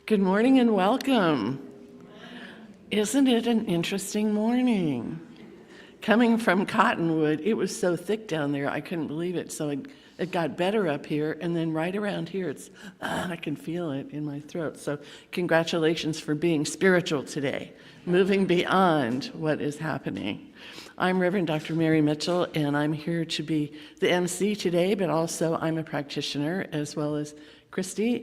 Good morning and welcome. Isn't it an interesting morning? Coming from Cottonwood, it was so thick down there, I couldn't believe it. So it got better up here, and then right around here, I can feel it in my throat. So congratulations for being spiritual today, moving beyond what is happening. I'm Reverend Dr. Mary Mitchell, and I'm here to be the MC today, but also I'm a practitioner, as well as Christy.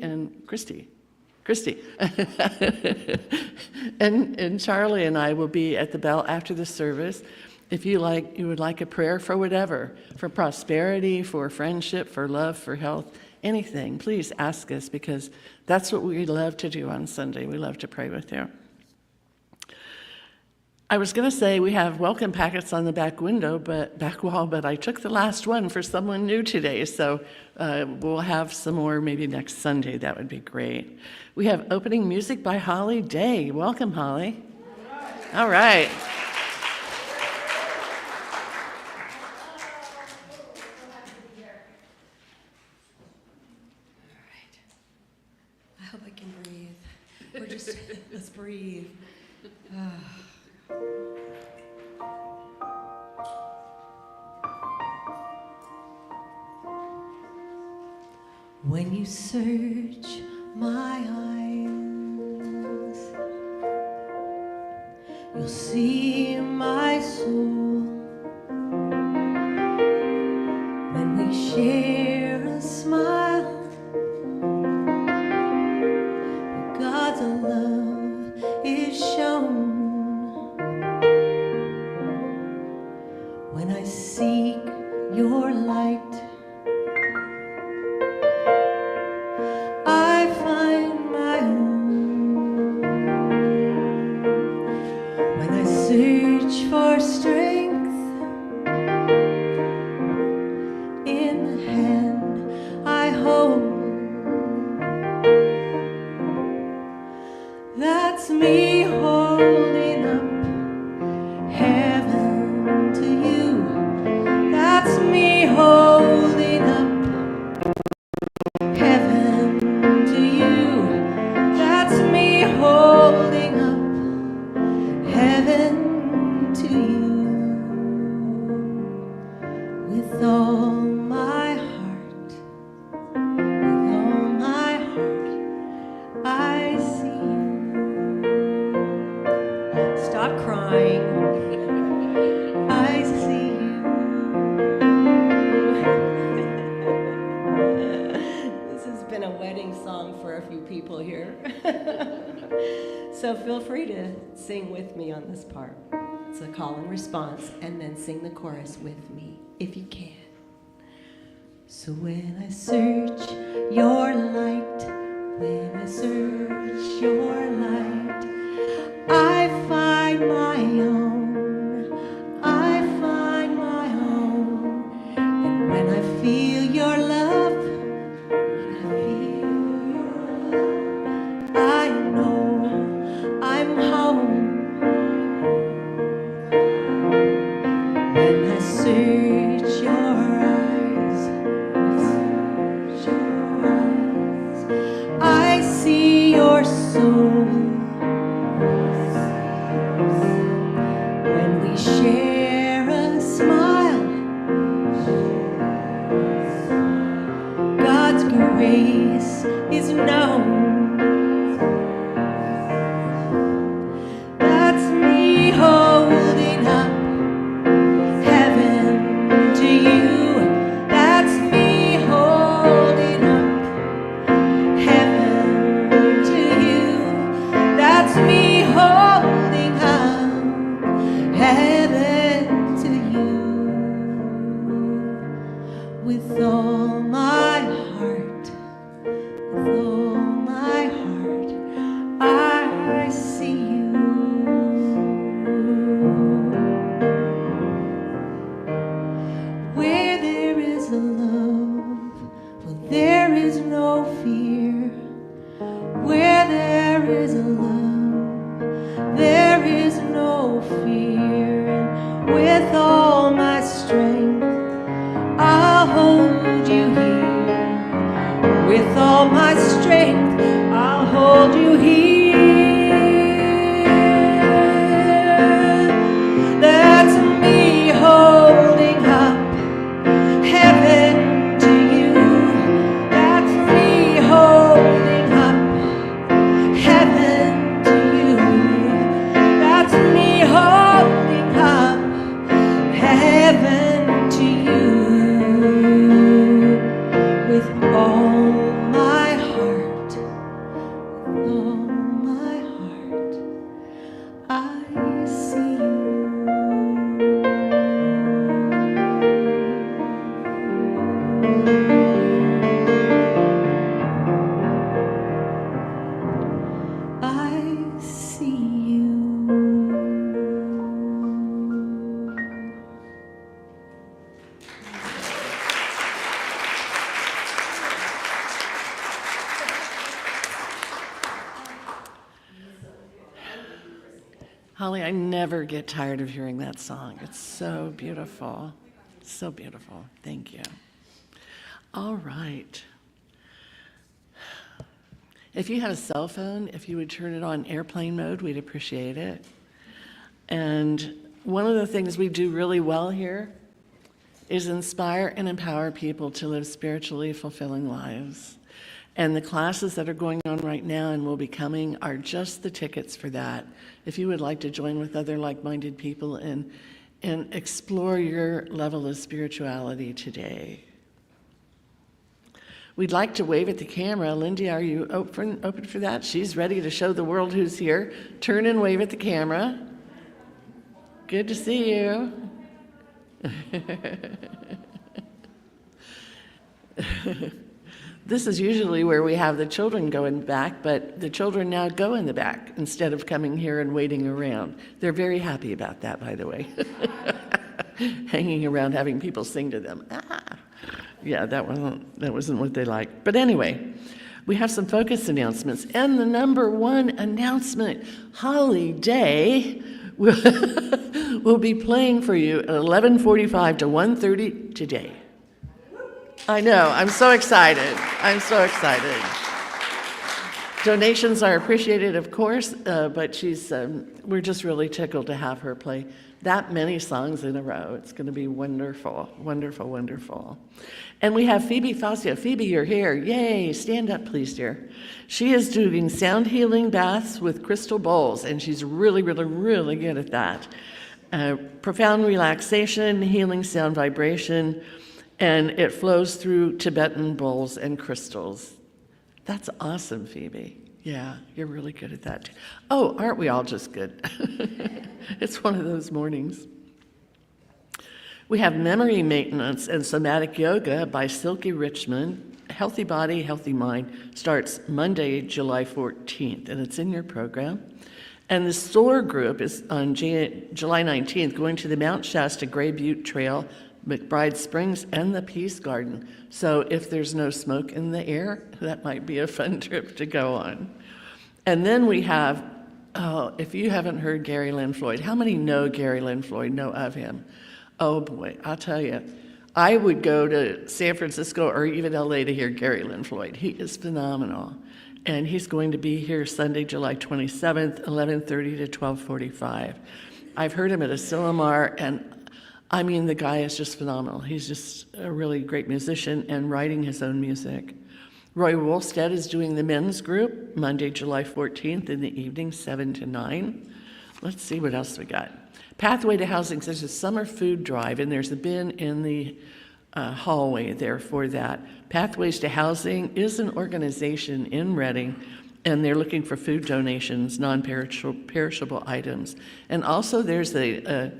and Charlie and I will be at the bell after the service. If you would like a prayer for whatever, for prosperity, for friendship, for love, for health, anything, please ask us, because that's what we love to do on Sunday. We love to pray with you. I was going to say we have welcome packets on the back wall, but I took the last one for someone new today, so we'll have some more maybe next Sunday. That would be great. We have opening music by Holly Day. Welcome, Holly. All right. I hope I can breathe. Let's breathe. When you search my eyes, you'll see my soul. When we share a smile, God's love is shown. When I seek your light, I find my home. When I search for strength in the hand I hold, that's me holding up heaven to you. That's me holding up heaven to you. That's me holding up heaven to you. With all my heart, with all my heart, I see you. Stop crying. I see you. This has been a wedding song for a few people here. So feel free to sing with me on this part. It's a call and response, and then sing the chorus with me if you can. So when I search your light, when I search your light, I find my own, I find my own. And when I feel your love, when I feel your love, I know I'm home. When I search your eyes, I see your soul. When we share a smile, God's grace is known. That's me holding up heaven to you. That's me holding up heaven to you. That's me holding up heaven to you. With all my heart, with all my heart, I see you. Where there is a love, well, there is no fear. Where there is a love, there is no fear. And with all my strength, I'll hold you here. With all my strength, I'll hold you Oh, my heart, I see you. I see you. Holly, I never get tired of hearing that song. It's so beautiful. So beautiful. Thank you. All right. If you had a cell phone, if you would turn it on airplane mode, we'd appreciate it. And one of the things we do really well here is inspire and empower people to live spiritually fulfilling lives. And the classes that are going on right now and will be coming are just the tickets for that. If you would like to join with other like-minded people and explore your level of spirituality today. We'd like to wave at the camera. Lindy, are you open for that? She's ready to show the world who's here. Turn and wave at the camera. Good to see you. This is usually where we have the children go in the back, but the children now go in the back instead of coming here and waiting around. They're very happy about that, by the way. Hanging around having people sing to them. Yeah, that wasn't what they liked. But anyway, we have some focus announcements. And the number one announcement, Holly Day will be playing for you at 11:45 to 1:30 today. I know, I'm so excited. I'm so excited. Donations are appreciated, of course, but we're just really tickled to have her play that many songs in a row. It's going to be wonderful, wonderful, wonderful. And we have Phoebe Faucio. Phoebe, you're here. Yay, stand up, please, dear. She is doing sound healing baths with crystal bowls, and she's really, really, really good at that. Profound relaxation, healing sound vibration, and it flows through Tibetan bowls and crystals. That's awesome, Phoebe. Yeah, you're really good at that too. Oh, aren't we all just good? It's one of those mornings. We have memory maintenance and somatic yoga by Silky Richmond. Healthy Body, Healthy Mind starts Monday, July 14th, and it's in your program. And the SOAR group is on July 19th, going to the Mount Shasta Gray Butte Trail, McBride Springs, and the Peace Garden. So if there's no smoke in the air, that might be a fun trip to go on. And then we have, if you haven't heard Gary Lynn Floyd, how many know Gary Lynn Floyd, know of him? Oh boy, I'll tell you, I would go to San Francisco or even LA to hear Gary Lynn Floyd. He is phenomenal. And he's going to be here Sunday, July 27th, 11:30 to 12:45. I've heard him at Asilomar, and I mean, the guy is just phenomenal. He's just a really great musician and writing his own music. Roy Wolstead is doing the men's group Monday, July 14th in the evening, 7 to 9. Let's see what else we got. Pathway to Housing, there's a summer food drive, and there's a bin in the hallway there for that. Pathways to Housing is an organization in Reading, and they're looking for food donations, non-perishable items. And also there's a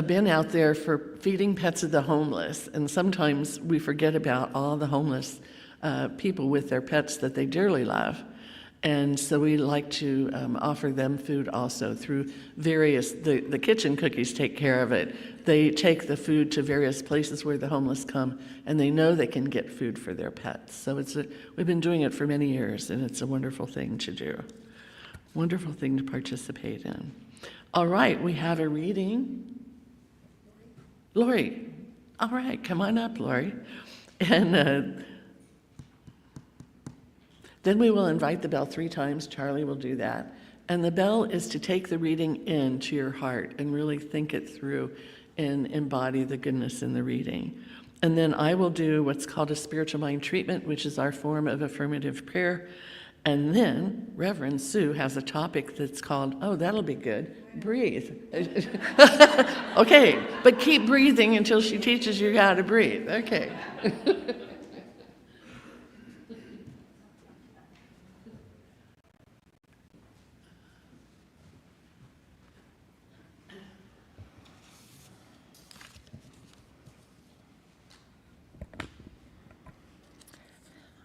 bin out there for feeding pets of the homeless, and sometimes we forget about all the homeless people with their pets that they dearly love. And so we like to offer them food also through various, the kitchen cookies take care of it. They take the food to various places where the homeless come, and they know they can get food for their pets. So we've been doing it for many years, and it's a wonderful thing to do. Wonderful thing to participate in. All right, we have a reading. Lori, all right, come on up, Lori. And then we will invite the bell 3 times. Charlie will do that. And the bell is to take the reading into your heart and really think it through and embody the goodness in the reading. And then I will do what's called a spiritual mind treatment, which is our form of affirmative prayer. And then Reverend Sue has a topic that's called, oh, that'll be good, breathe. Okay, but keep breathing until she teaches you how to breathe. Okay.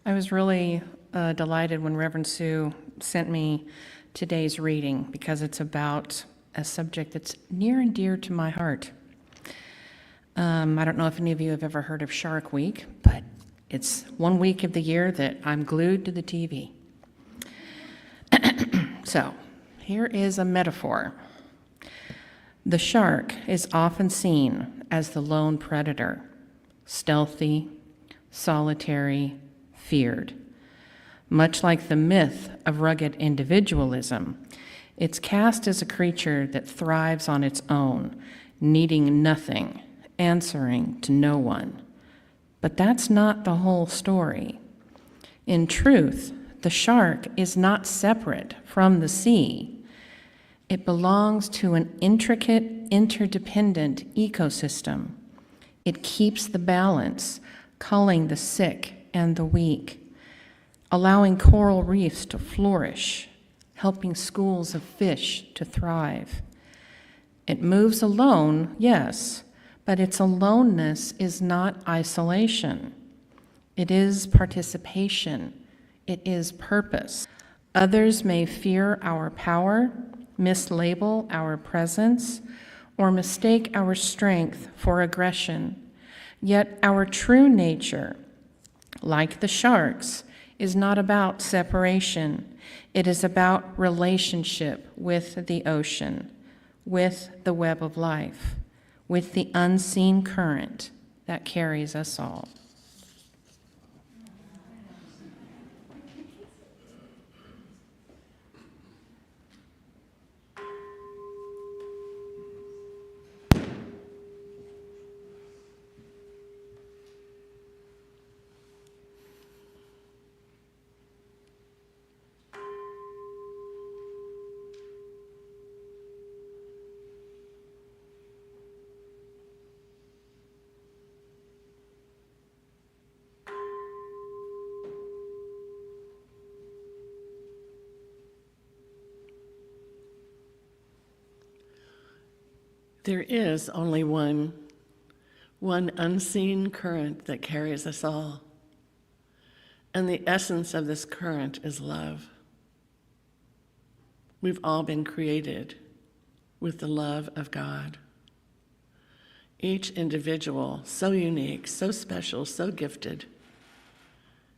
I was really delighted when Reverend Sue sent me today's reading because it's about a subject that's near and dear to my heart. I don't know if any of you have ever heard of Shark Week, but it's one week of the year that I'm glued to the TV. So, here is a metaphor. The shark is often seen as the lone predator, stealthy, solitary, feared. Much like the myth of rugged individualism, it's cast as a creature that thrives on its own, needing nothing, answering to no one. But that's not the whole story. In truth, the shark is not separate from the sea. It belongs to an intricate, interdependent ecosystem. It keeps the balance, culling the sick and the weak, allowing coral reefs to flourish, helping schools of fish to thrive. It moves alone, yes, but its aloneness is not isolation. It is participation. It is purpose. Others may fear our power, mislabel our presence, or mistake our strength for aggression. Yet our true nature, like the sharks, is not about separation. It is about relationship with the ocean, with the web of life, with the unseen current that carries us all. There is only one unseen current that carries us all. And the essence of this current is love. We've all been created with the love of God. Each individual, so unique, so special, so gifted.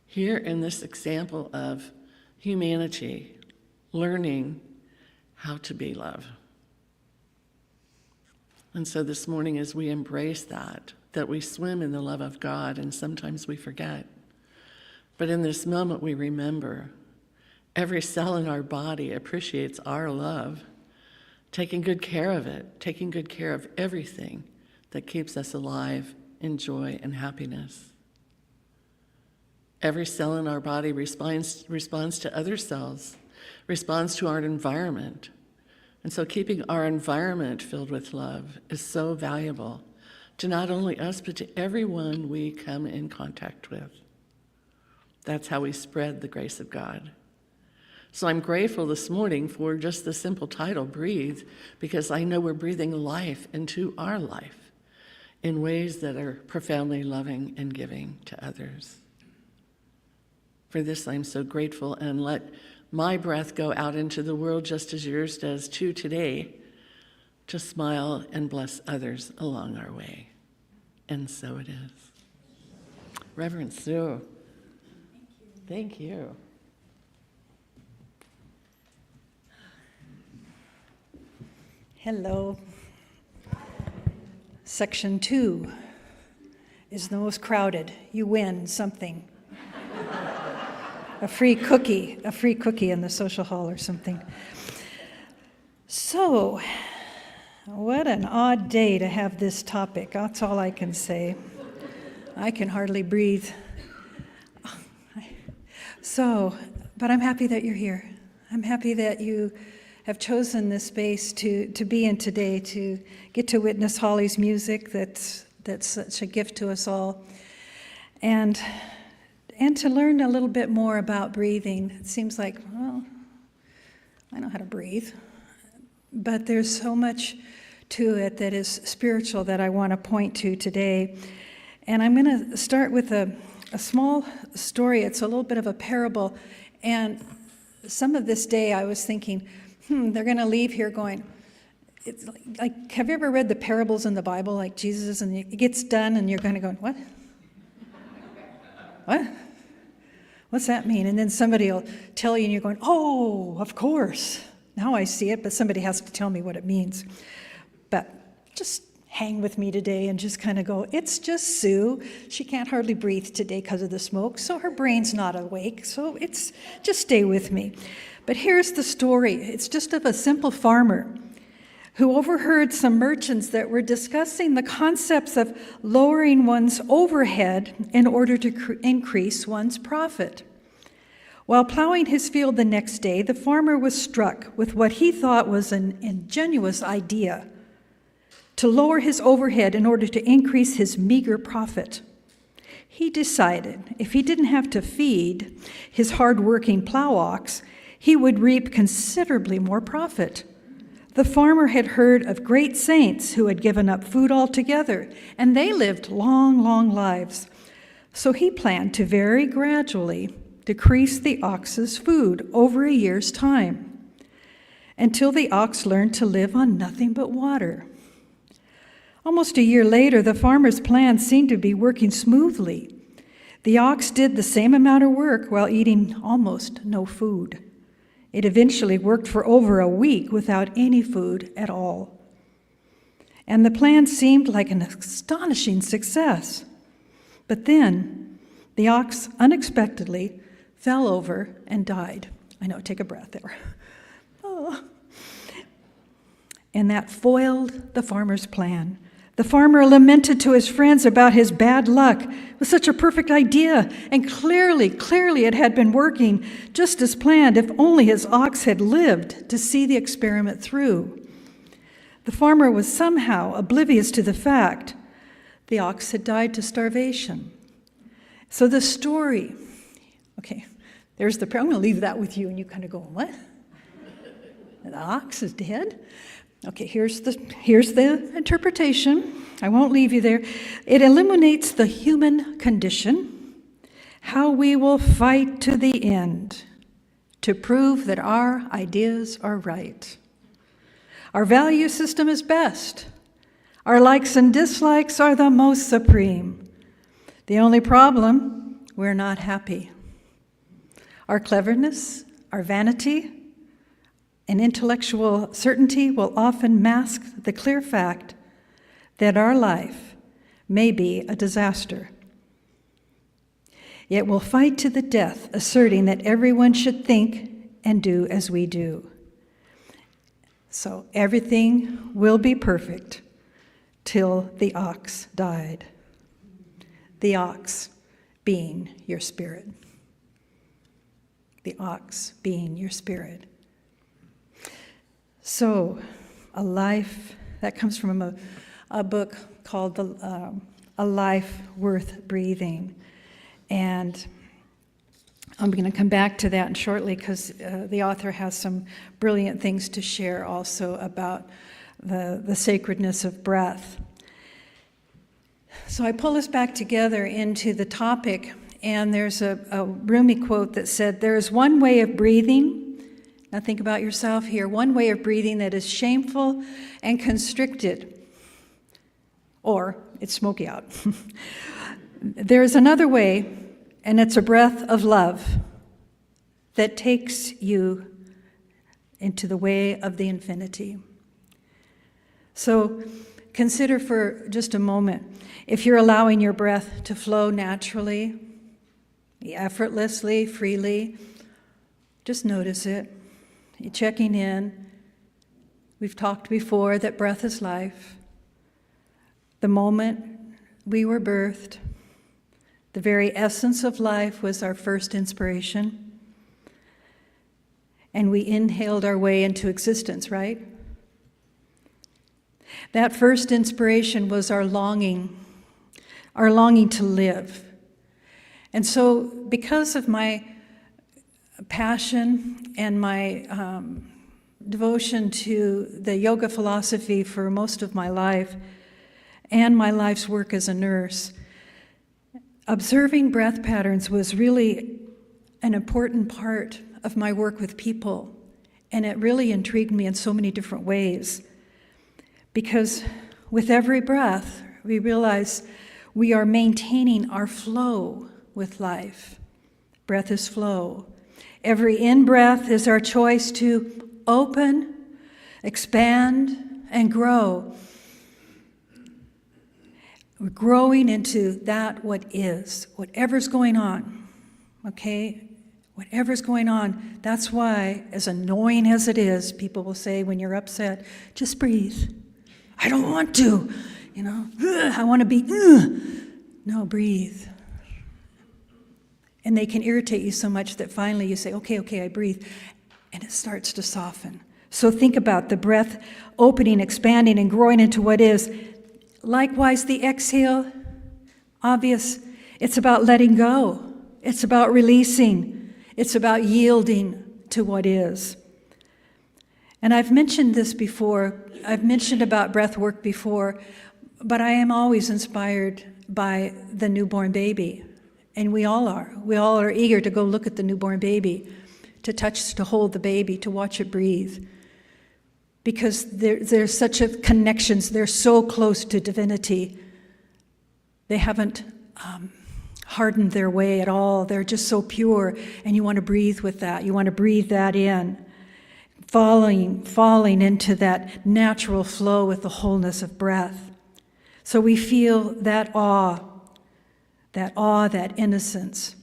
Here in this example of humanity, learning how to be love. And so this morning, as we embrace that we swim in the love of God, and sometimes we forget. But in this moment, we remember every cell in our body appreciates our love, taking good care of it, taking good care of everything that keeps us alive in joy and happiness. Every cell in our body responds to other cells, responds to our environment. And so keeping our environment filled with love is so valuable to not only us, but to everyone we come in contact with. That's how we spread the grace of God. So I'm grateful this morning for just the simple title, Breathe, because I know we're breathing life into our life in ways that are profoundly loving and giving to others. For this, I'm so grateful, and let my breath go out into the world just as yours does too today, to smile and bless others along our way. And so it is. Reverend Sue. Thank you. Hello. Section 2 is the most crowded. You win something. A free cookie in the social hall or something. So, what an odd day to have this topic. That's all I can say. I can hardly breathe. But I'm happy that you're here. I'm happy that you have chosen this space to be in today, to get to witness Holly's music that's such a gift to us all. And to learn a little bit more about breathing. It seems like, well, I know how to breathe. But there's so much to it that is spiritual that I want to point to today. And I'm going to start with a small story. It's a little bit of a parable. And some of this day I was thinking, they're going to leave here going, it's like, have you ever read the parables in the Bible, like Jesus, and it gets done and you're going to go, what? What? What's that mean? And then somebody will tell you and you're going, oh, of course. Now I see it, but somebody has to tell me what it means. But just hang with me today and just kind of go, it's just Sue. She can't hardly breathe today because of the smoke, so her brain's not awake, so it's just stay with me. But here's the story. It's just of a simple farmer who overheard some merchants that were discussing the concepts of lowering one's overhead in order to increase one's profit. While plowing his field the next day, the farmer was struck with what he thought was an ingenious idea to lower his overhead in order to increase his meager profit. He decided if he didn't have to feed his hard-working plow ox, he would reap considerably more profit. The farmer had heard of great saints who had given up food altogether, and they lived long, long lives. So he planned to very gradually decrease the ox's food over a year's time, until the ox learned to live on nothing but water. Almost a year later, the farmer's plan seemed to be working smoothly. The ox did the same amount of work while eating almost no food. It eventually worked for over a week without any food at all. And the plan seemed like an astonishing success. But then the ox unexpectedly fell over and died. I know, take a breath there. Oh. And that foiled the farmer's plan. The farmer lamented to his friends about his bad luck. It was such a perfect idea, and clearly it had been working just as planned if only his ox had lived to see the experiment through. The farmer was somehow oblivious to the fact the ox had died to starvation. So the story, okay, there's the, I'm going to leave that with you, and you kind of go, what? The ox is dead? Okay, here's the interpretation. I won't leave you there. It illuminates the human condition, how we will fight to the end to prove that our ideas are right. Our value system is best. Our likes and dislikes are the most supreme. The only problem, we're not happy. Our cleverness, our vanity, and intellectual certainty will often mask the clear fact that our life may be a disaster. Yet we'll fight to the death, asserting that everyone should think and do as we do. So everything will be perfect till the ox died. The ox being your spirit. The ox being your spirit. So, a life, that comes from a book called A Life Worth Breathing. And I'm going to come back to that shortly because the author has some brilliant things to share also about the sacredness of breath. So I pull us back together into the topic, and there's a Rumi quote that said, "There is one way of breathing." Now think about yourself here. One way of breathing that is shameful and constricted, or it's smoky out. There is another way, and it's a breath of love that takes you into the way of the infinity. So consider for just a moment, if you're allowing your breath to flow naturally, effortlessly, freely, just notice it. You're checking in. We've talked before that breath is life. The moment we were birthed, the very essence of life was our first inspiration. And we inhaled our way into existence, right? That first inspiration was our longing to live. And so because of my passion and my devotion to the yoga philosophy for most of my life and my life's work as a nurse, observing breath patterns was really an important part of my work with people, and it really intrigued me in so many different ways. Because with every breath, we realize we are maintaining our flow with life. Breath is flow. Every in-breath is our choice to open, expand, and grow. We're growing into that what is, whatever's going on, okay? Whatever's going on. That's why, as annoying as it is, people will say when you're upset, just breathe. I don't want to, I want to be, No, breathe. And they can irritate you so much that finally you say, okay, I breathe, and it starts to soften. So think about the breath opening, expanding, and growing into what is. Likewise, the exhale, obvious, it's about letting go. It's about releasing. It's about yielding to what is. And I've mentioned this before. I've mentioned about breath work before, but I am always inspired by the newborn baby. And we all are. We all are eager to go look at the newborn baby, to touch, to hold the baby, to watch it breathe. Because there's such a connections. They're so close to divinity. They haven't hardened their way at all. They're just so pure, and you want to breathe with that. You want to breathe that in. Falling into that natural flow with the wholeness of breath. So we feel that awe, that innocence.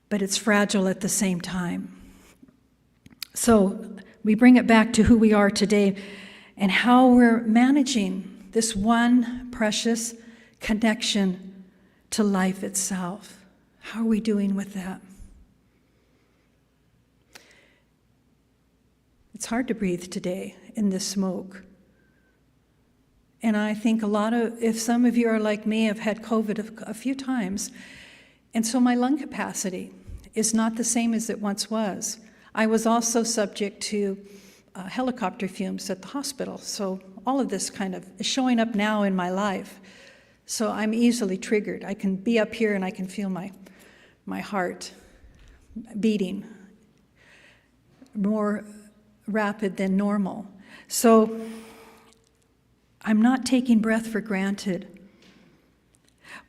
But it's fragile at the same time. So we bring it back to who we are today and how we're managing this one precious connection to life itself. How are we doing with that? It's hard to breathe today in this smoke. And I think if some of you are like me, have had COVID a few times, and so my lung capacity is not the same as it once was. I was also subject to helicopter fumes at the hospital, so all of this kind of is showing up now in my life. So I'm easily triggered. I can be up here and I can feel my heart beating more rapid than normal. So I'm not taking breath for granted.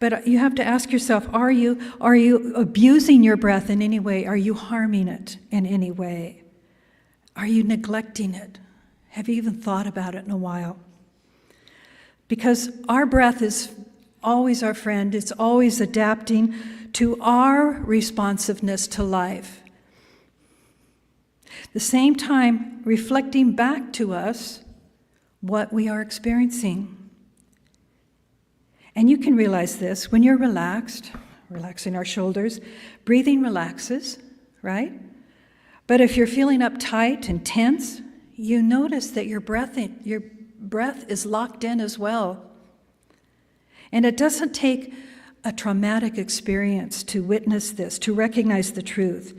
But you have to ask yourself, are you abusing your breath in any way? Are you harming it in any way? Are you neglecting it? Have you even thought about it in a while? Because our breath is always our friend. It's always adapting to our responsiveness to life. At the same time, reflecting back to us what we are experiencing. And you can realize this when you're relaxed, relaxing our shoulders, breathing relaxes, right? But if you're feeling uptight and tense, you notice that your breath is locked in as well. And it doesn't take a traumatic experience to witness this, to recognize the truth.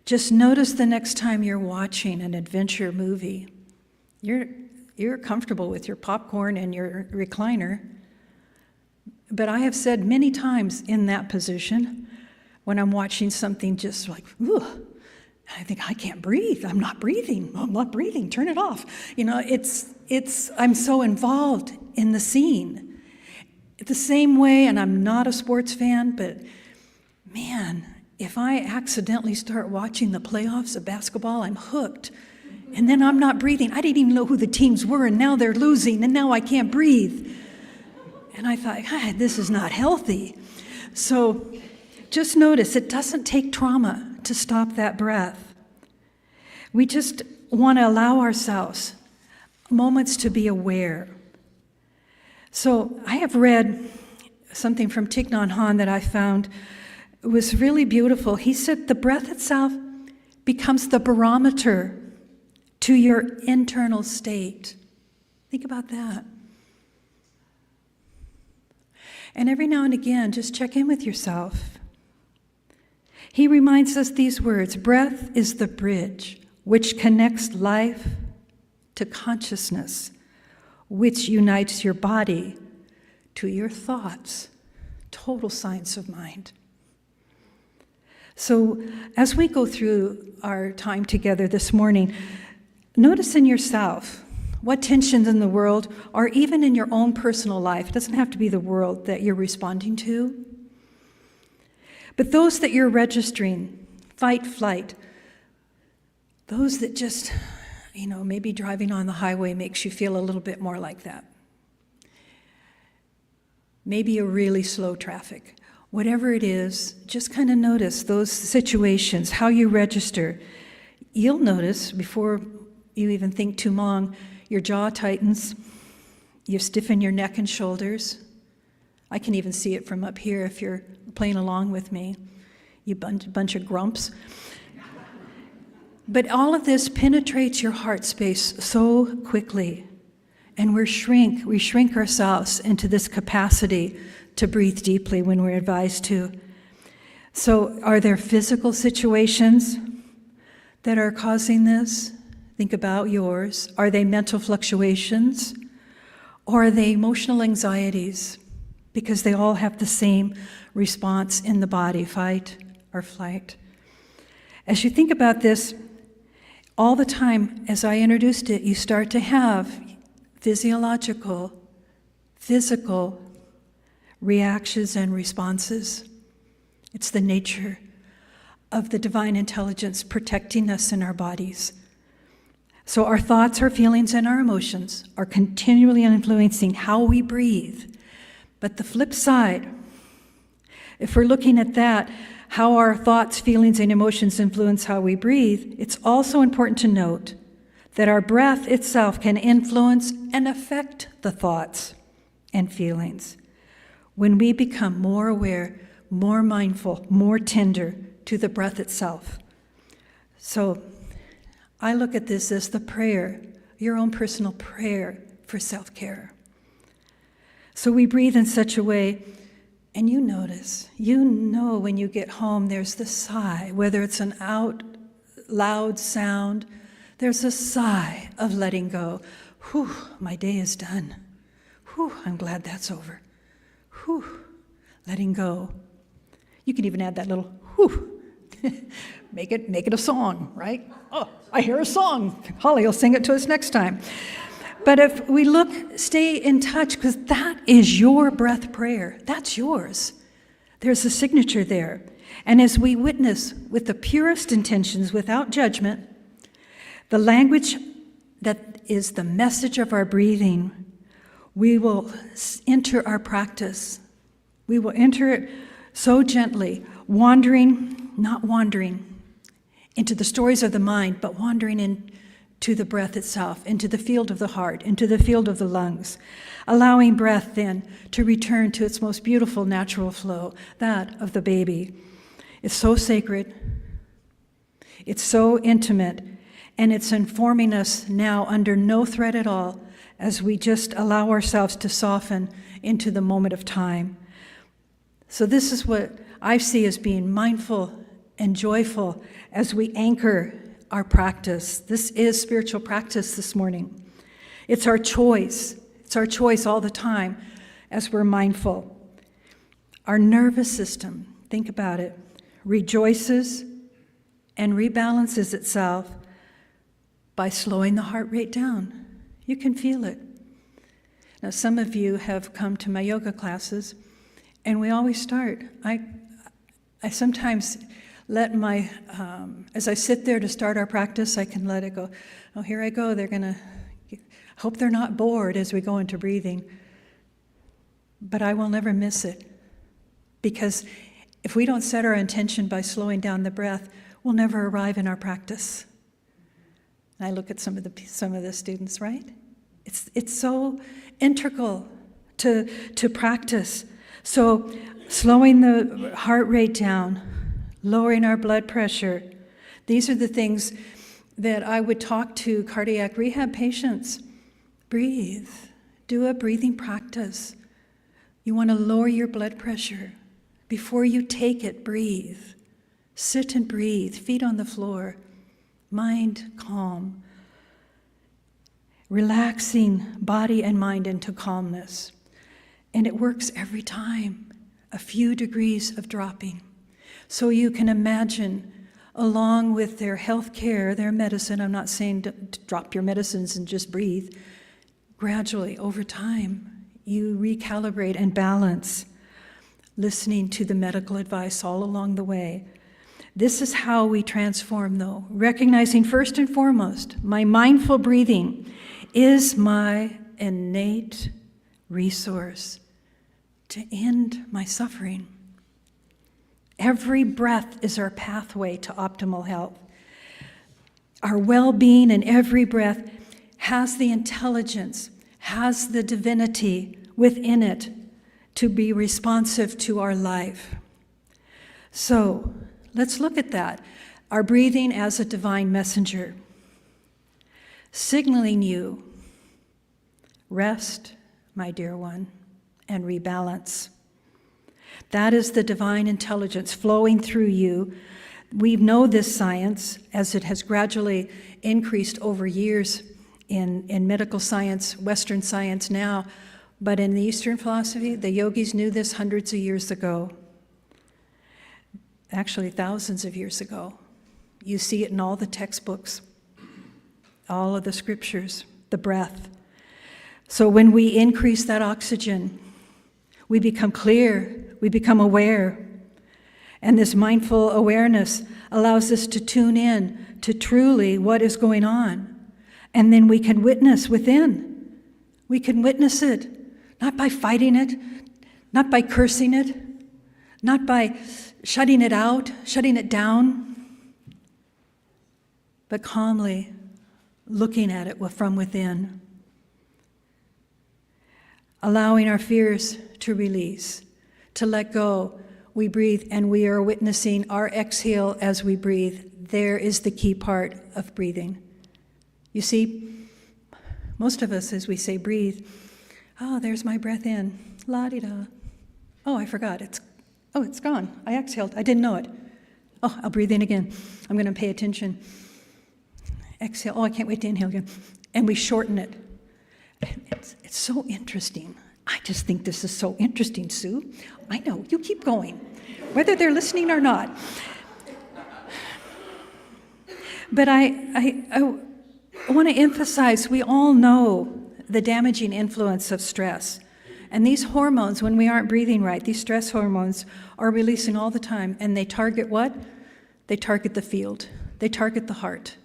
Just notice the next time you're watching an adventure movie. You're comfortable with your popcorn and your recliner. But I have said many times in that position, when I'm watching something just like, ooh, I think I can't breathe. I'm not breathing. Turn it off. I'm so involved in the scene. The same way, and I'm not a sports fan, but man, if I accidentally start watching the playoffs of basketball, I'm hooked. And then I'm not breathing. I didn't even know who the teams were, and now they're losing, and now I can't breathe. And I thought, this is not healthy. So just notice, it doesn't take trauma to stop that breath. We just want to allow ourselves moments to be aware. So I have read something from Thich Nhat Hanh that I found was really beautiful. He said the breath itself becomes the barometer to your internal state. Think about that. And every now and again, just check in with yourself. He reminds us these words: breath is the bridge which connects life to consciousness, which unites your body to your thoughts, total science of mind. So as we go through our time together this morning, notice in yourself what tensions in the world, or even in your own personal life, it doesn't have to be the world that you're responding to, but those that you're registering, fight, flight, those that just, maybe driving on the highway makes you feel a little bit more like that. Maybe a really slow traffic. Whatever it is, just kind of notice those situations, how you register. You'll notice, before you even think too long, your jaw tightens, you stiffen your neck and shoulders. I can even see it from up here if you're playing along with me, you bunch of grumps. But all of this penetrates your heart space so quickly, and we shrink ourselves into this capacity to breathe deeply when we're advised to. So are there physical situations that are causing this? Think about yours. Are they mental fluctuations? Or are they emotional anxieties? Because they all have the same response in the body, fight or flight. As you think about this, all the time, as I introduced it, you start to have physical reactions and responses. It's the nature of the divine intelligence protecting us in our bodies. So our thoughts, our feelings, and our emotions are continually influencing how we breathe. But the flip side, if we're looking at that, how our thoughts, feelings, and emotions influence how we breathe, it's also important to note that our breath itself can influence and affect the thoughts and feelings. When we become more aware, more mindful, more tender to the breath itself. So I look at this as the prayer, your own personal prayer for self-care. So we breathe in such a way, and you notice, when you get home, there's the sigh, whether it's an out loud sound, there's a sigh of letting go. Whew, my day is done. Whew, I'm glad that's over. Whew, letting go. You can even add that little whew. Make it a song, right? Oh, I hear a song. Holly will sing it to us next time. But if we stay in touch, because that is your breath prayer. That's yours. There's a signature there. And as we witness with the purest intentions, without judgment, the language that is the message of our breathing, we will enter our practice. We will enter it so gently, not wandering into the stories of the mind, but wandering into the breath itself, into the field of the heart, into the field of the lungs, allowing breath then to return to its most beautiful natural flow, that of the baby. It's so sacred, it's so intimate, and it's informing us now under no threat at all as we just allow ourselves to soften into the moment of time. So this is what I see as being mindful and joyful as we anchor our practice. This is spiritual practice this morning. It's our choice. It's our choice all the time as we're mindful. Our nervous system, think about it, rejoices and rebalances itself by slowing the heart rate down. You can feel it. Now, some of you have come to my yoga classes, and we always start. I sometimes let as I sit there to start our practice, I can let it go. Oh, here I go. Hope they're not bored as we go into breathing. But I will never miss it. Because if we don't set our intention by slowing down the breath, we'll never arrive in our practice. And I look at some of the students, right? It's so integral to practice. So slowing the heart rate down, lowering our blood pressure, these are the things that I would talk to cardiac rehab patients. Breathe. Do a breathing practice. You want to lower your blood pressure. Before you take it, breathe. Sit and breathe, feet on the floor, mind calm. Relaxing body and mind into calmness. And it works every time. a few degrees of dropping. So you can imagine, along with their health care, their medicine, I'm not saying to drop your medicines and just breathe, gradually, over time, you recalibrate and balance, listening to the medical advice all along the way. This is how we transform, though, recognizing first and foremost, my mindful breathing is my innate resource to end my suffering. Every breath is our pathway to optimal health. Our well-being in every breath has the intelligence, has the divinity within it to be responsive to our life. So let's look at that. Our breathing as a divine messenger, signaling you, rest, my dear one, and rebalance. That is the divine intelligence flowing through you. We know this science as it has gradually increased over years in medical science, Western science now, but in the Eastern philosophy, the yogis knew this hundreds of years ago. Actually, thousands of years ago. You see it in all the textbooks, all of the scriptures, the breath. So when we increase that oxygen, we become clear, we become aware. And this mindful awareness allows us to tune in to truly what is going on. And then we can witness within. We can witness it, not by fighting it, not by cursing it, not by shutting it out, shutting it down, but calmly looking at it from within. Allowing our fears to release, to let go. We breathe and we are witnessing our exhale as we breathe. There is the key part of breathing. You see, most of us, as we say breathe, oh, there's my breath in, la-di-da. Oh, I forgot, it's gone. I exhaled, I didn't know it. Oh, I'll breathe in again. I'm going to pay attention. Exhale, oh, I can't wait to inhale again. And we shorten it. It's so interesting. I just think this is so interesting, Sue. I know, you keep going, whether they're listening or not. But I want to emphasize, we all know the damaging influence of stress. And these hormones, when we aren't breathing right, these stress hormones are releasing all the time. And they target what? They target the field. They target the heart.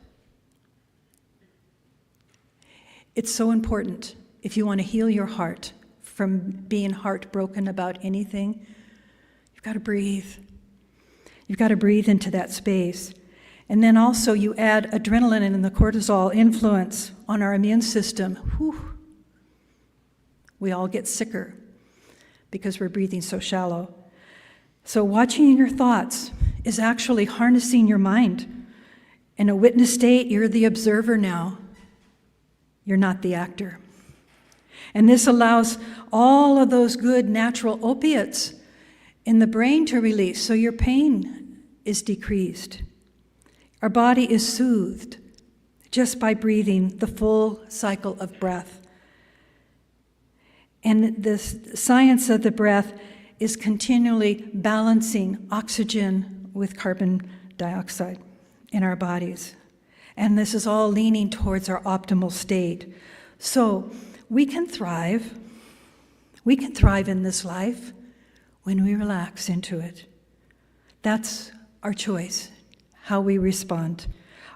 It's so important, if you want to heal your heart from being heartbroken about anything, you've got to breathe. You've got to breathe into that space. And then also you add adrenaline and the cortisol influence on our immune system. Whew. We all get sicker because we're breathing so shallow. So watching your thoughts is actually harnessing your mind. In a witness state, you're the observer now. You're not the actor. And this allows all of those good natural opiates in the brain to release, so your pain is decreased. Our body is soothed just by breathing the full cycle of breath. And the science of the breath is continually balancing oxygen with carbon dioxide in our bodies. And this is all leaning towards our optimal state. So we can thrive in this life when we relax into it. That's our choice, how we respond.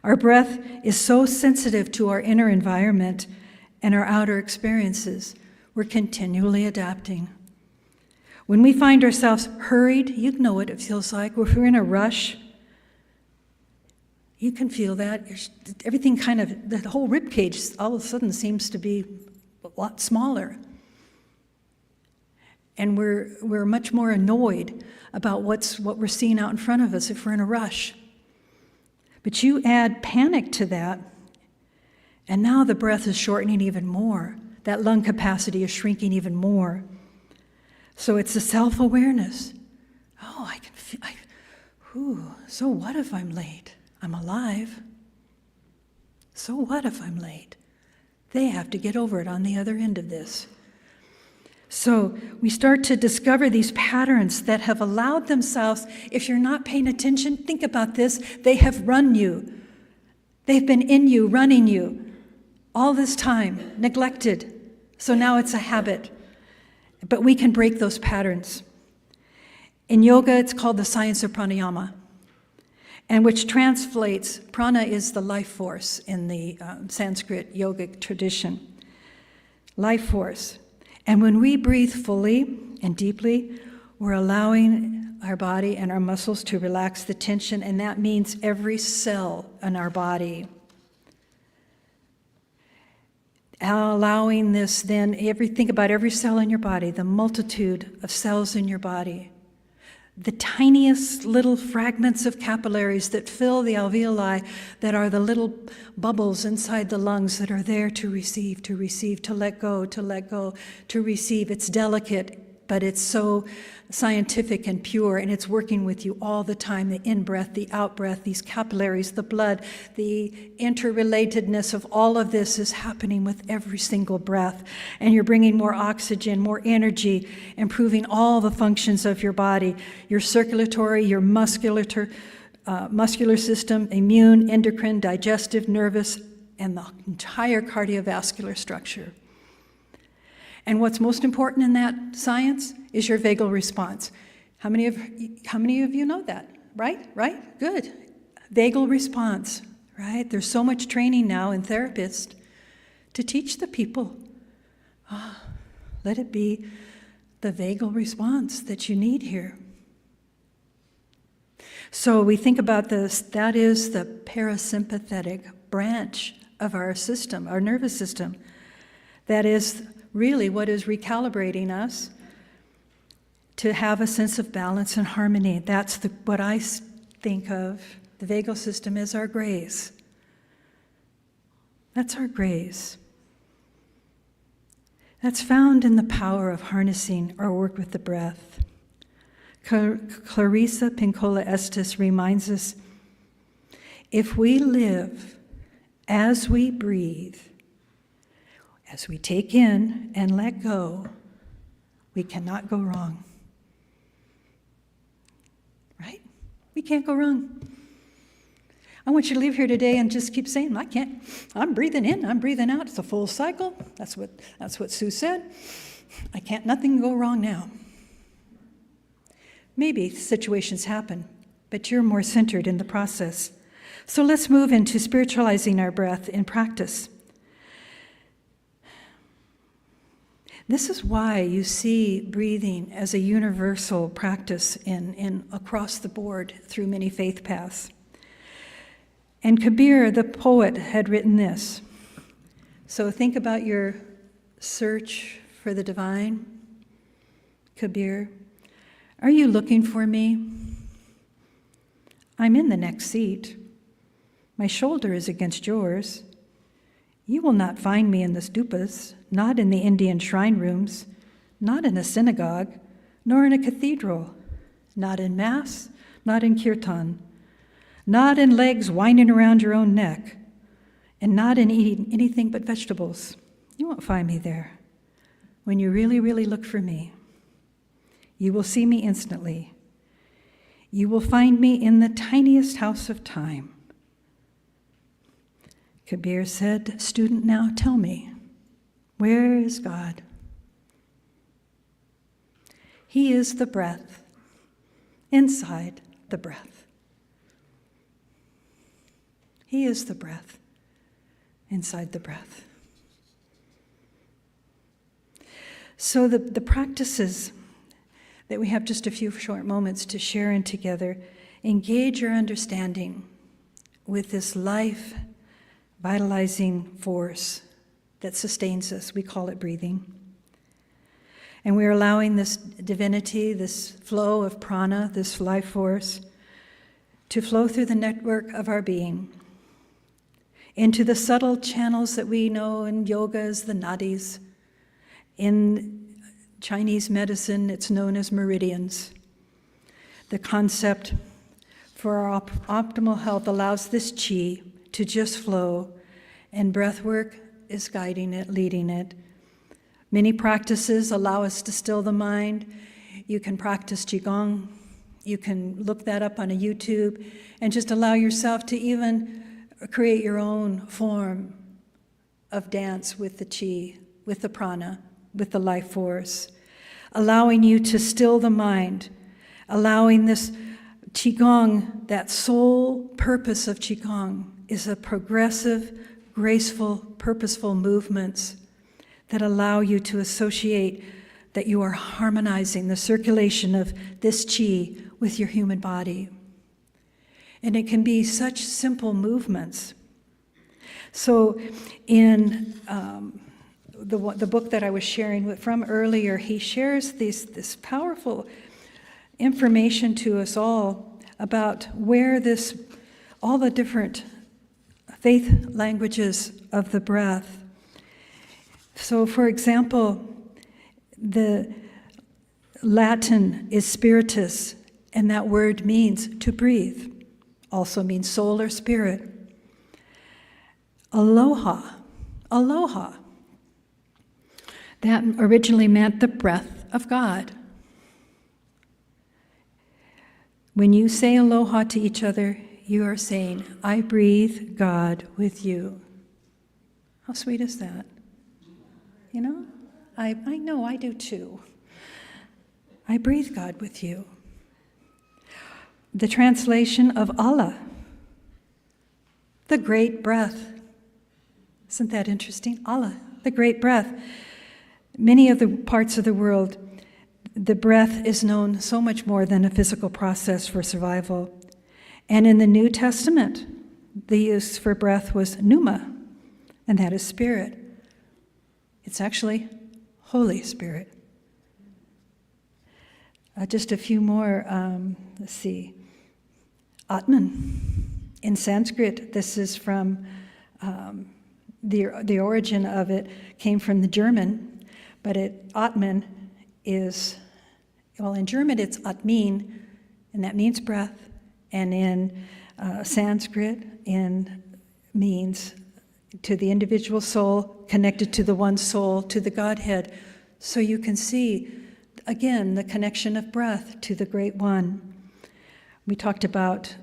Our breath is so sensitive to our inner environment and our outer experiences. We're continually adapting. When we find ourselves hurried, you know what it feels like. If we're in a rush, you can feel that. Everything kind of, the whole rib cage all of a sudden seems to be a lot smaller. And we're much more annoyed about what we're seeing out in front of us if we're in a rush. But you add panic to that, and now the breath is shortening even more. That lung capacity is shrinking even more. So it's a self-awareness. Oh, I can feel, so what if I'm late? I'm alive. So what if I'm late? They have to get over it on the other end of this. So we start to discover these patterns that have allowed themselves, if you're not paying attention, think about this, they have run you. They've been in you, running you, all this time, neglected. So now it's a habit. But we can break those patterns. In yoga, it's called the science of pranayama, and which translates, prana is the life force in the Sanskrit yogic tradition. Life force. And when we breathe fully and deeply, we're allowing our body and our muscles to relax the tension, and that means every cell in our body. Allowing this then, think about every cell in your body, the multitude of cells in your body, the tiniest little fragments of capillaries that fill the alveoli, that are the little bubbles inside the lungs that are there to receive, to let go, to receive. It's delicate, but it's so scientific and pure, and it's working with you all the time. The in-breath, the out-breath, these capillaries, the blood, the interrelatedness of all of this is happening with every single breath. And you're bringing more oxygen, more energy, improving all the functions of your body, your circulatory, your muscular system, immune, endocrine, digestive, nervous, and the entire cardiovascular structure. And what's most important in that science is your vagal response. How many of you know that? Right? Good. Vagal response, right? There's so much training now in therapists to teach the people. Let it be the vagal response that you need here. So we think about this, that is the parasympathetic branch of our system, our nervous system. That is really what is recalibrating us to have a sense of balance and harmony. That's what I think of. The vagal system is our grace. That's our grace. That's found in the power of harnessing our work with the breath. Clarissa Pinkola Estes reminds us, if we live as we breathe, as we take in and let go, we cannot go wrong. Right? We can't go wrong. I want you to leave here today and just keep saying, I can't. I'm breathing in, I'm breathing out. It's a full cycle. That's what Sue said. Nothing can go wrong now. Maybe situations happen, but you're more centered in the process. So let's move into spiritualizing our breath in practice. This is why you see breathing as a universal practice in across the board through many faith paths. And Kabir, the poet, had written this. So think about your search for the divine. Kabir, are you looking for me? I'm in the next seat. My shoulder is against yours. You will not find me in the stupas, not in the Indian shrine rooms, not in a synagogue, nor in a cathedral, not in mass, not in kirtan, not in legs winding around your own neck, and not in eating anything but vegetables. You won't find me there. When you really, really look for me, you will see me instantly. You will find me in the tiniest house of time. Kabir said, student, now tell me, where is God? He is the breath, inside the breath. He is the breath, inside the breath. So the practices that we have just a few short moments to share in together engage your understanding with this life vitalizing force that sustains us. We call it breathing. And we're allowing this divinity, this flow of prana, this life force, to flow through the network of our being into the subtle channels that we know in yoga as the nadis. In Chinese medicine, it's known as meridians. The concept for our optimal health allows this chi to just flow, and breath work is guiding it, leading it. Many practices allow us to still the mind. You can practice Qigong. You can look that up on a YouTube and just allow yourself to even create your own form of dance with the qi, with the prana, with the life force, allowing you to still the mind, allowing this Qigong, that sole purpose of Qigong is a progressive, graceful, purposeful movements that allow you to associate that you are harmonizing the circulation of this qi with your human body. And it can be such simple movements. So in the book that I was sharing from earlier, he shares this powerful information to us all about where all the different faith languages of the breath. So, for example, the Latin is spiritus, and that word means to breathe, also means soul or spirit. Aloha, that originally meant the breath of God. When you say aloha to each other, you are saying, I breathe God with you. How sweet is that? You know, I know I do too. I breathe God with you. The translation of Allah, the great breath. Isn't that interesting? Allah, the great breath. Many of the parts of the world, the breath is known so much more than a physical process for survival. And in the New Testament, the use for breath was pneuma, and that is spirit. It's actually Holy Spirit. Just a few more, let's see. Atman. In Sanskrit, this is from, the origin of it came from the German, but Atman is, well, in German it's Atmin, and that means breath, and in Sanskrit means to the individual soul, connected to the one soul, to the Godhead. So you can see, again, the connection of breath to the Great One. We talked about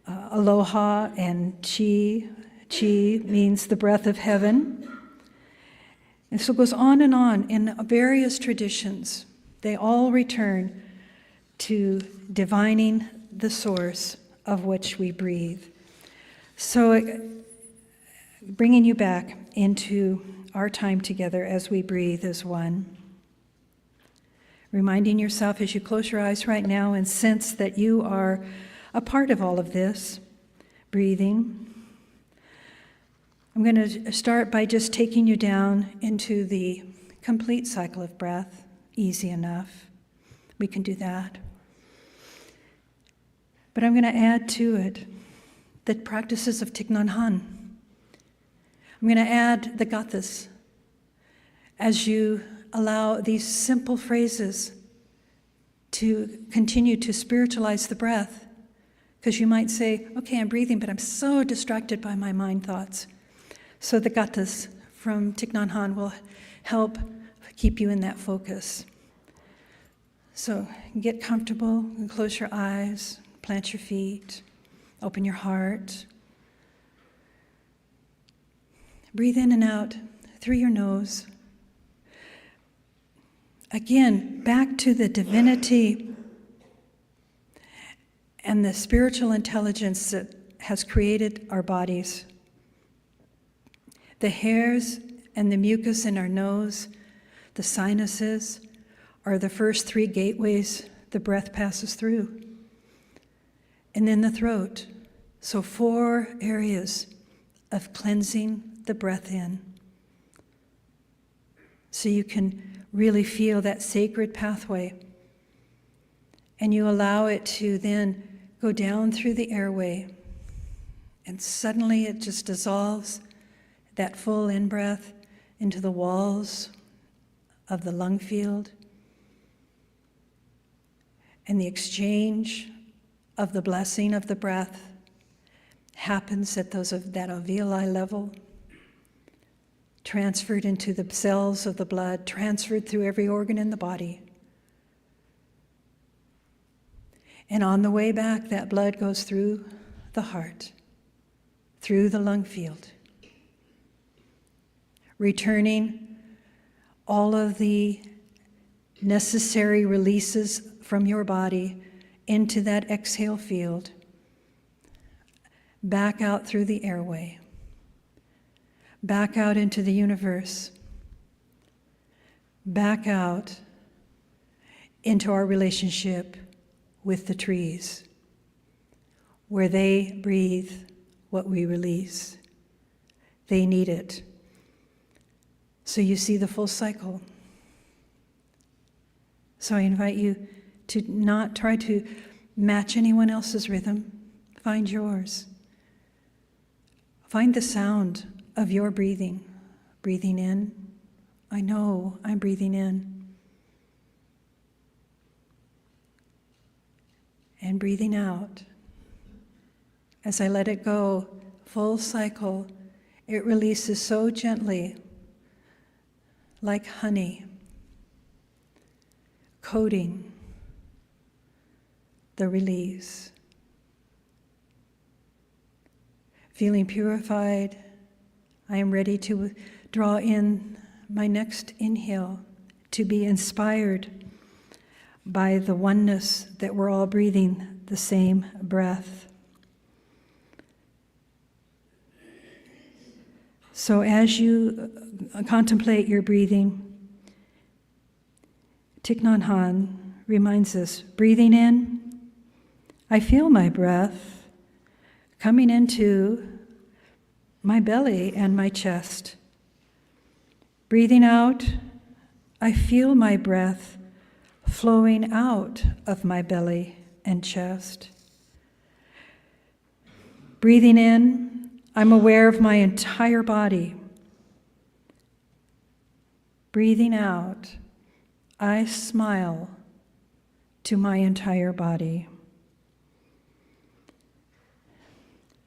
aloha and chi. Chi means the breath of heaven. And so it goes on in various traditions. They all return to divining the source of which we breathe. So bringing you back into our time together as we breathe as one. Reminding yourself as you close your eyes right now and sense that you are a part of all of this, breathing. I'm going to start by just taking you down into the complete cycle of breath. Easy enough. We can do that. But I'm going to add to it the practices of Thich Nhat Hanh. I'm going to add the gathas as you allow these simple phrases to continue to spiritualize the breath. Because you might say, okay, I'm breathing, but I'm so distracted by my mind thoughts. So the gathas from Thich Nhat Hanh will help keep you in that focus. So get comfortable and close your eyes, plant your feet, open your heart. Breathe in and out through your nose. Again, back to the divinity and the spiritual intelligence that has created our bodies. The hairs and the mucus in our nose, the sinuses, are the first 3 gateways the breath passes through. And then the throat. So 4 areas of cleansing the breath in. So you can really feel that sacred pathway. And you allow it to then go down through the airway. And suddenly it just dissolves, that full in-breath, into the walls of the lung field. And the exchange of the blessing of the breath happens at that alveoli level. transferred into the cells of the blood, transferred through every organ in the body. And on the way back, that blood goes through the heart, through the lung field, returning all of the necessary releases from your body into that exhale field, back out through the airway, back out into the universe, back out into our relationship with the trees, where they breathe what we release. They need it. So you see the full cycle. So I invite you to not try to match anyone else's rhythm. Find yours. Find the sound of your breathing. Breathing in. I know I'm breathing in. And breathing out. As I let it go, full cycle, it releases so gently, like honey, coating the release. Feeling purified, I am ready to draw in my next inhale, to be inspired by the oneness that we're all breathing the same breath. So as you contemplate your breathing, Thich Nhat Hanh reminds us, breathing in, I feel my breath coming into my belly and my chest. Breathing out, I feel my breath flowing out of my belly and chest. Breathing in, I'm aware of my entire body. Breathing out, I smile to my entire body.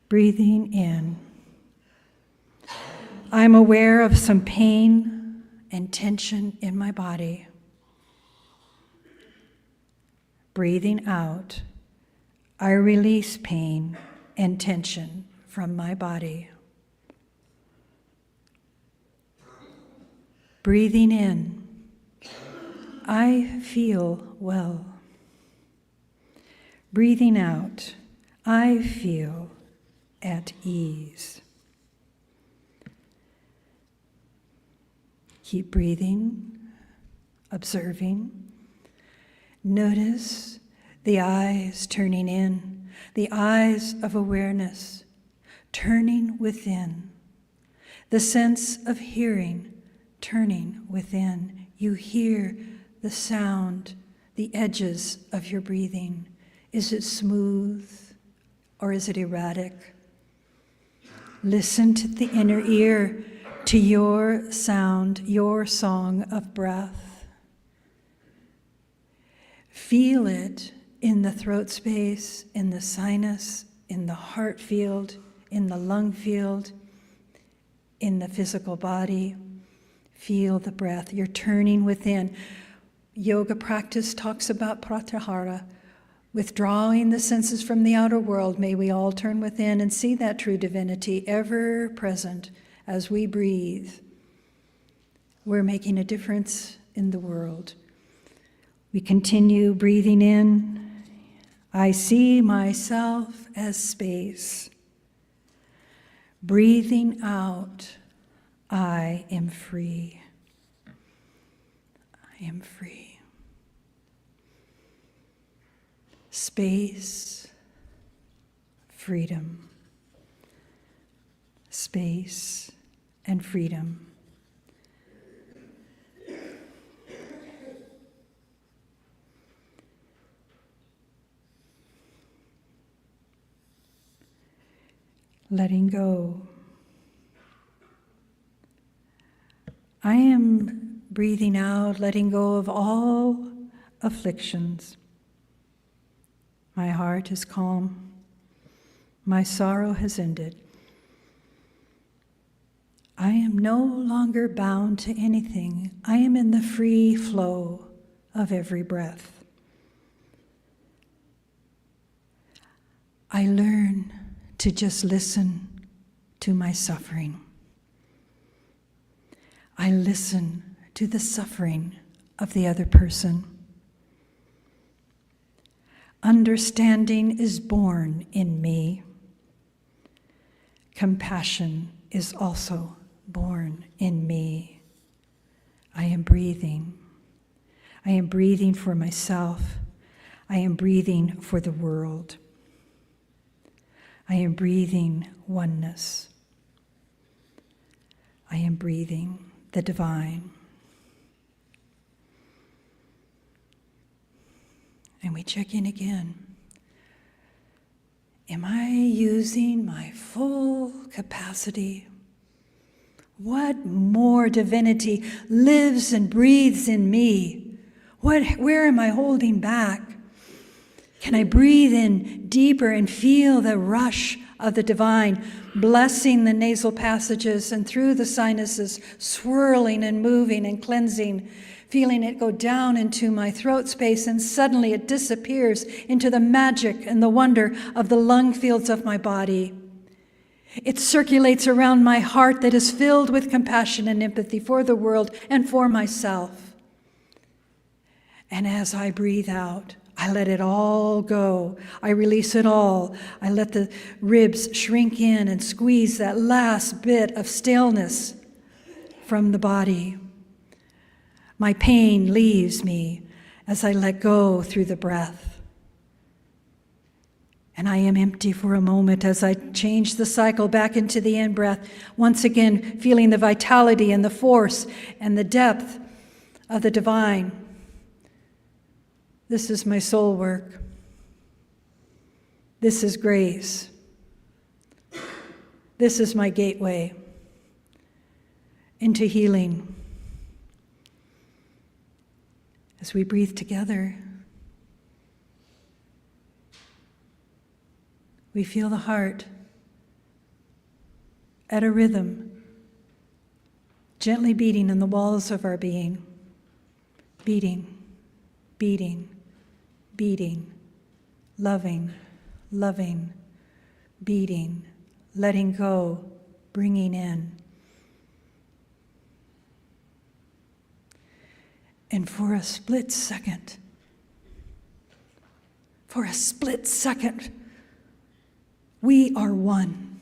Breathing in, I'm aware of some pain and tension in my body. Breathing out, I release pain and tension from my body. Breathing in, I feel well. Breathing out, I feel at ease. Keep breathing, observing. Notice the eyes turning in, the eyes of awareness turning within, the sense of hearing turning within. You hear the sound, the edges of your breathing. Is it smooth or is it erratic? Listen to the inner ear, to your sound, your song of breath. Feel it in the throat space, in the sinus, in the heart field, in the lung field, in the physical body. Feel the breath. You're turning within. Yoga practice talks about pratyahara, withdrawing the senses from the outer world. May we all turn within and see that true divinity ever present as we breathe. We're making a difference in the world. We continue breathing in. I see myself as space. Breathing out, I am free. I am free. Space, freedom. Space and freedom. Letting go. I am breathing out, letting go of all afflictions. My heart is calm. My sorrow has ended. I am no longer bound to anything. I am in the free flow of every breath. I learn to just listen to my suffering. I listen to the suffering of the other person. Understanding is born in me. Compassion is also born in me. I am breathing. I am breathing for myself. I am breathing for the world. I am breathing oneness. I am breathing the divine. And we check in again. Am I using my full capacity? What more divinity lives and breathes in me? Where am I holding back? Can I breathe in deeper and feel the rush of the divine, blessing the nasal passages and through the sinuses, swirling and moving and cleansing, feeling it go down into my throat space, and suddenly it disappears into the magic and the wonder of the lung fields of my body. It circulates around my heart that is filled with compassion and empathy for the world and for myself. And as I breathe out, I let it all go. I release it all. I let the ribs shrink in and squeeze that last bit of staleness from the body. My pain leaves me as I let go through the breath. And I am empty for a moment as I change the cycle back into the in-breath, once again feeling the vitality and the force and the depth of the divine. This is my soul work. This is grace. This is my gateway into healing. As we breathe together, we feel the heart at a rhythm, gently beating in the walls of our being. Beating, beating, beating, loving, loving, beating, letting go, bringing in. And for a split second, we are one.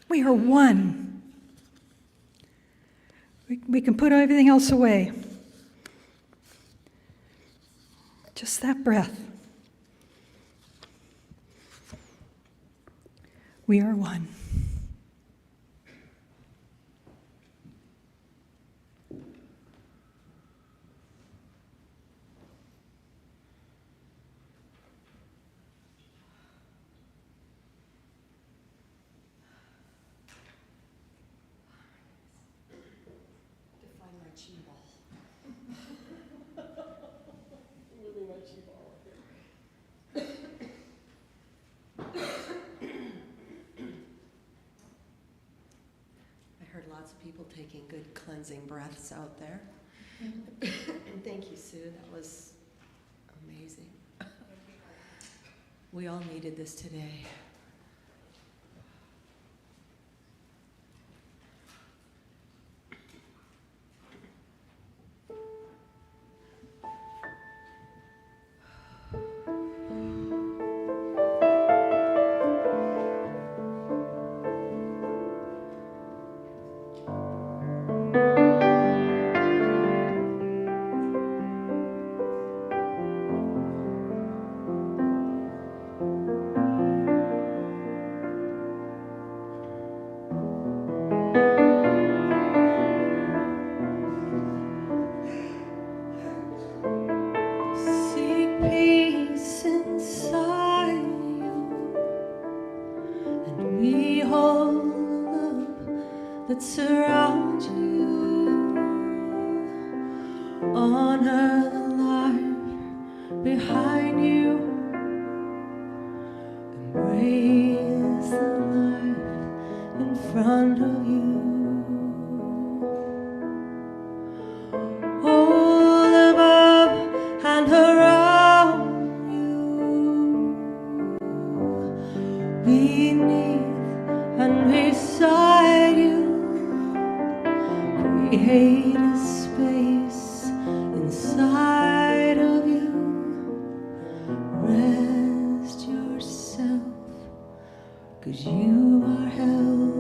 We are one. We can put everything else away. Just that breath. We are one. Lots of people taking good cleansing breaths out there. Thank you, Sue. That was amazing. We all needed this today. That surround you, honor the life behind you, embrace the life front of you. All above and around you, beneath and beside you, create a space inside of you. Rest yourself, 'cause you are held.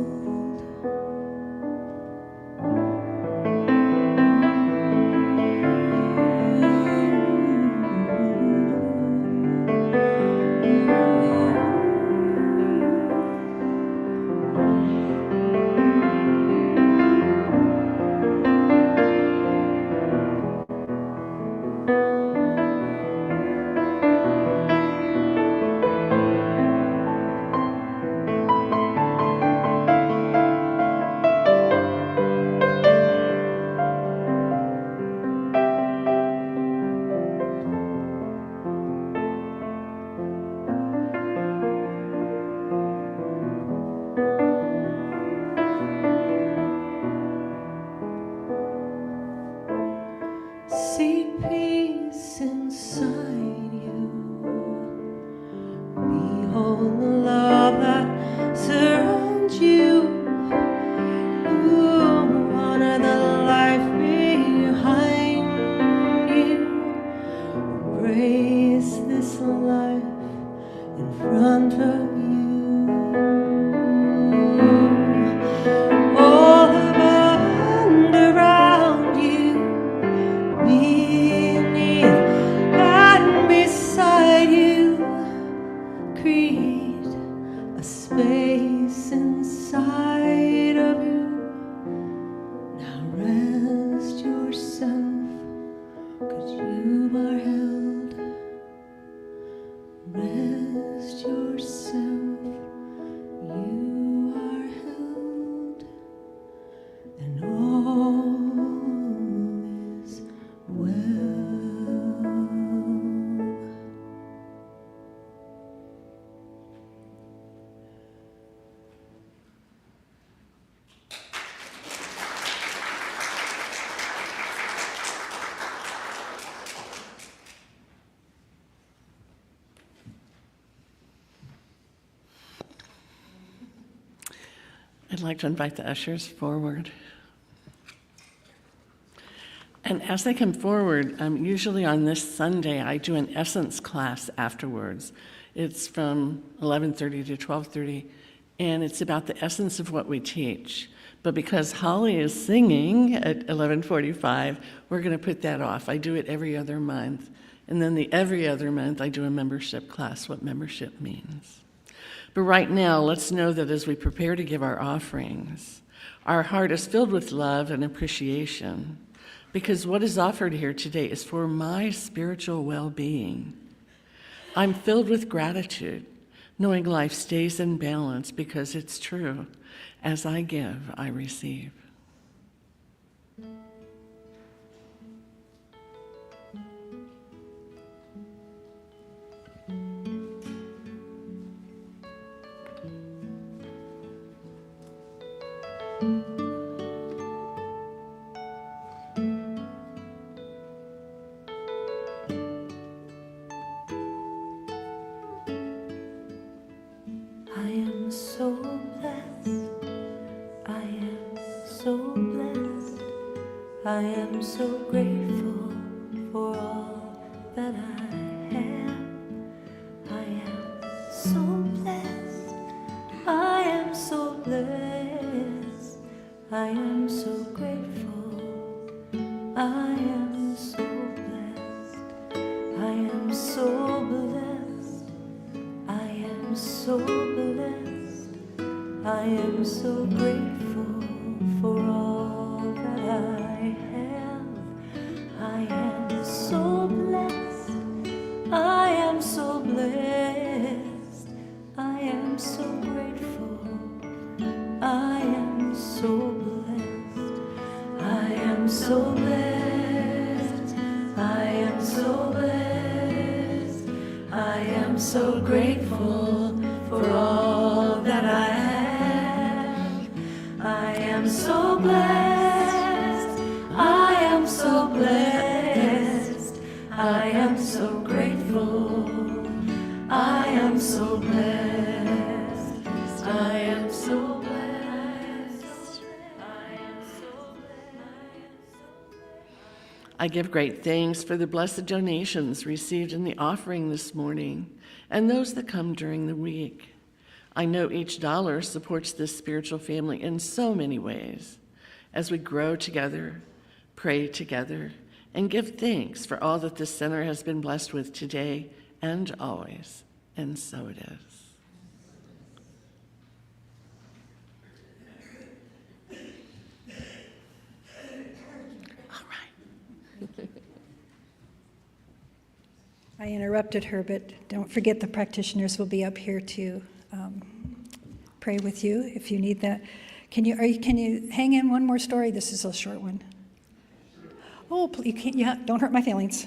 Seek peace inside you. Behold the love that surrounds you. Honor the life behind you. Embrace this life in front of you. All above and around you, beneath and beside you, create a space inside of you. Now rest yourself, 'cause you are held. Rest yourself, you are held, and all is well. I'd like to invite the ushers forward. And as they come forward, usually on this Sunday, I do an essence class afterwards. It's from 11:30 to 12:30, and it's about the essence of what we teach. But because Holly is singing at 11:45, we're going to put that off. I do it every other month. And then every other month, I do a membership class, what membership means. But right now, let's know that as we prepare to give our offerings, our heart is filled with love and appreciation, because what is offered here today is for my spiritual well-being. I'm filled with gratitude, knowing life stays in balance because it's true. As I give, I receive. I am so blessed. I am so blessed. I am so grateful for all that I have. I am so blessed. I am so blessed. I am so grateful. I am so blessed. I am so blessed. I am so blessed. I am so grateful for all that I have. I am so blessed. I am so blessed. I am so grateful. I am so blessed. I am so blessed. I am so blessed. I am so grateful for all that I have. am so blessed. I am so blessed. I am so grateful. I am so blessed. I am so blessed. I am so blessed. I give great thanks for the blessed donations received in the offering this morning and those that come during the week. I know each dollar supports this spiritual family in so many ways as we grow together, pray together, and give thanks for all that this center has been blessed with today and always. And so it is. All right. I interrupted her, but don't forget the practitioners will be up here to pray with you if you need that. Can you hang in one more story? This is a short one. Oh, you can't, yeah, don't hurt my feelings.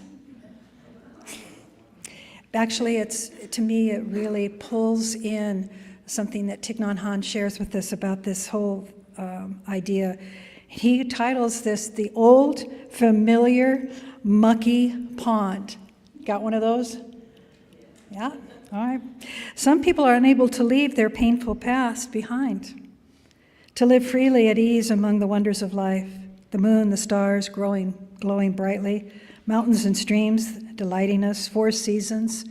Actually, to me, it really pulls in something that Thich Nhat Hanh shares with us about this whole idea. He titles this "The Old Familiar Mucky Pond." Got one of those? Yeah? All right. Some people are unable to leave their painful past behind, to live freely at ease among the wonders of life, the moon, the stars glowing brightly, mountains and streams delighting us, 4 seasons,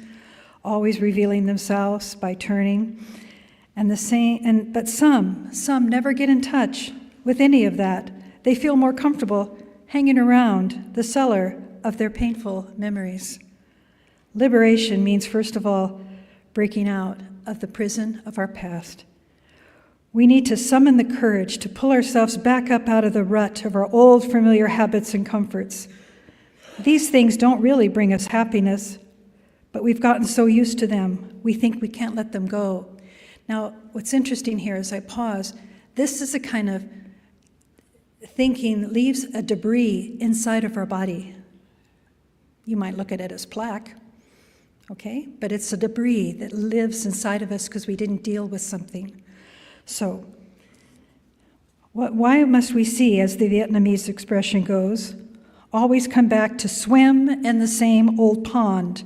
always revealing themselves by turning. But some never get in touch with any of that. They feel more comfortable hanging around the cellar of their painful memories. Liberation means, first of all, breaking out of the prison of our past. We need to summon the courage to pull ourselves back up out of the rut of our old familiar habits and comforts. These things don't really bring us happiness, but we've gotten so used to them, we think we can't let them go. Now, what's interesting here as I pause, this is a kind of thinking that leaves a debris inside of our body. You might look at it as plaque, okay? But it's a debris that lives inside of us because we didn't deal with something. So, why must we see, as the Vietnamese expression goes, always come back to swim in the same old pond,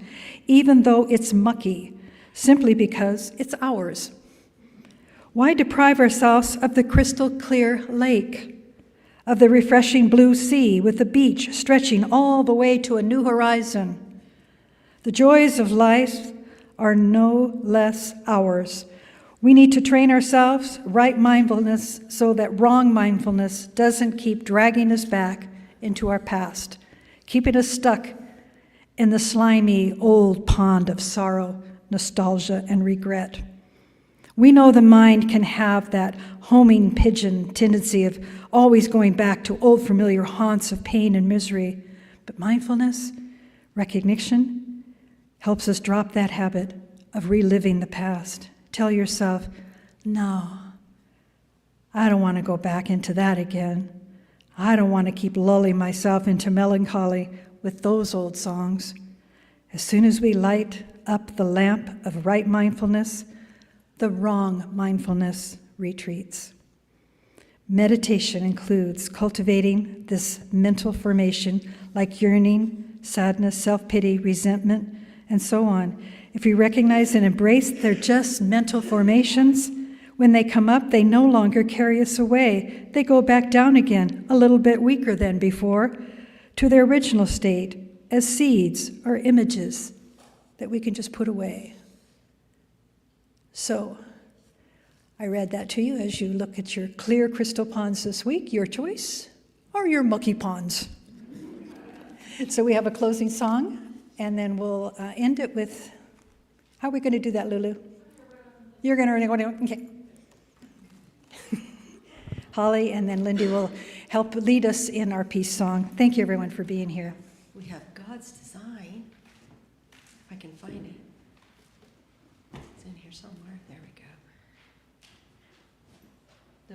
even though it's mucky, simply because it's ours? Why deprive ourselves of the crystal clear lake, of the refreshing blue sea with the beach stretching all the way to a new horizon? The joys of life are no less ours. We need to train ourselves, right mindfulness, so that wrong mindfulness doesn't keep dragging us back into our past, keeping us stuck in the slimy old pond of sorrow, nostalgia, and regret. We know the mind can have that homing pigeon tendency of always going back to old familiar haunts of pain and misery, but mindfulness, recognition, helps us drop that habit of reliving the past. Tell yourself, no, I don't want to go back into that again. I don't want to keep lulling myself into melancholy with those old songs. As soon as we light up the lamp of right mindfulness, the wrong mindfulness retreats. Meditation includes cultivating this mental formation like yearning, sadness, self-pity, resentment, and so on. If we recognize and embrace they're just mental formations, when they come up, they no longer carry us away. They go back down again, a little bit weaker than before, to their original state as seeds or images that we can just put away. So, I read that to you as you look at your clear crystal ponds this week, your choice, or your mucky ponds. So we have a closing song, and then we'll end it with, how are we going to do that, Lulu? You're going to, okay. Holly and then Lindy will help lead us in our peace song. Thank you, everyone, for being here. We have God's design. If I can find it. It's in here somewhere. There we go.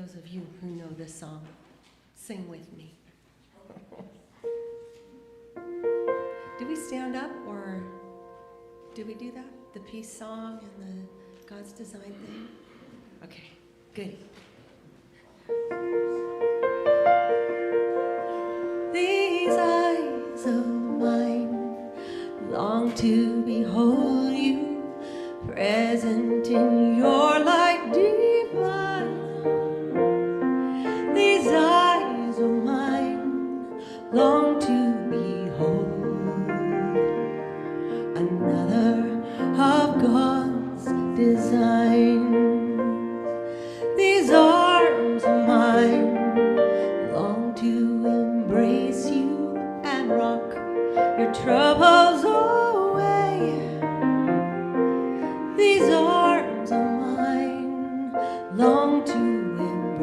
Those of you who know this song, sing with me. Do we stand up or do we do that? The peace song and the God's design thing? Okay, good.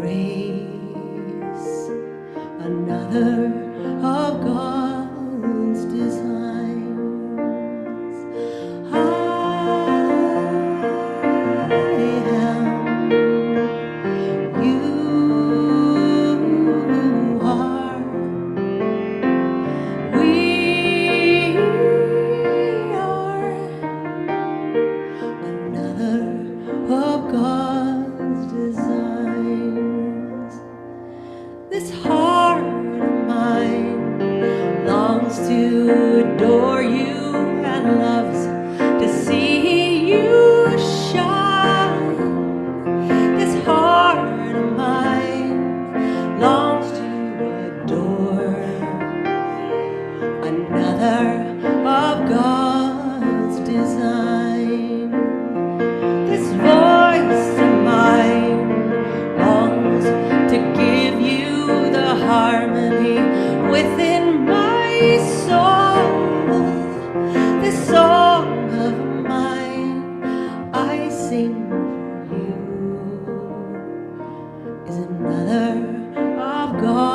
grace, another of God's designs. I am, you are, we are another of God's designs. This heart of mine longs to adore you and loves to see you shine. This heart of mine longs to adore another of God's design. This voice of mine longs to give you the harmony within my soul. This song of mine I sing for you is another of God.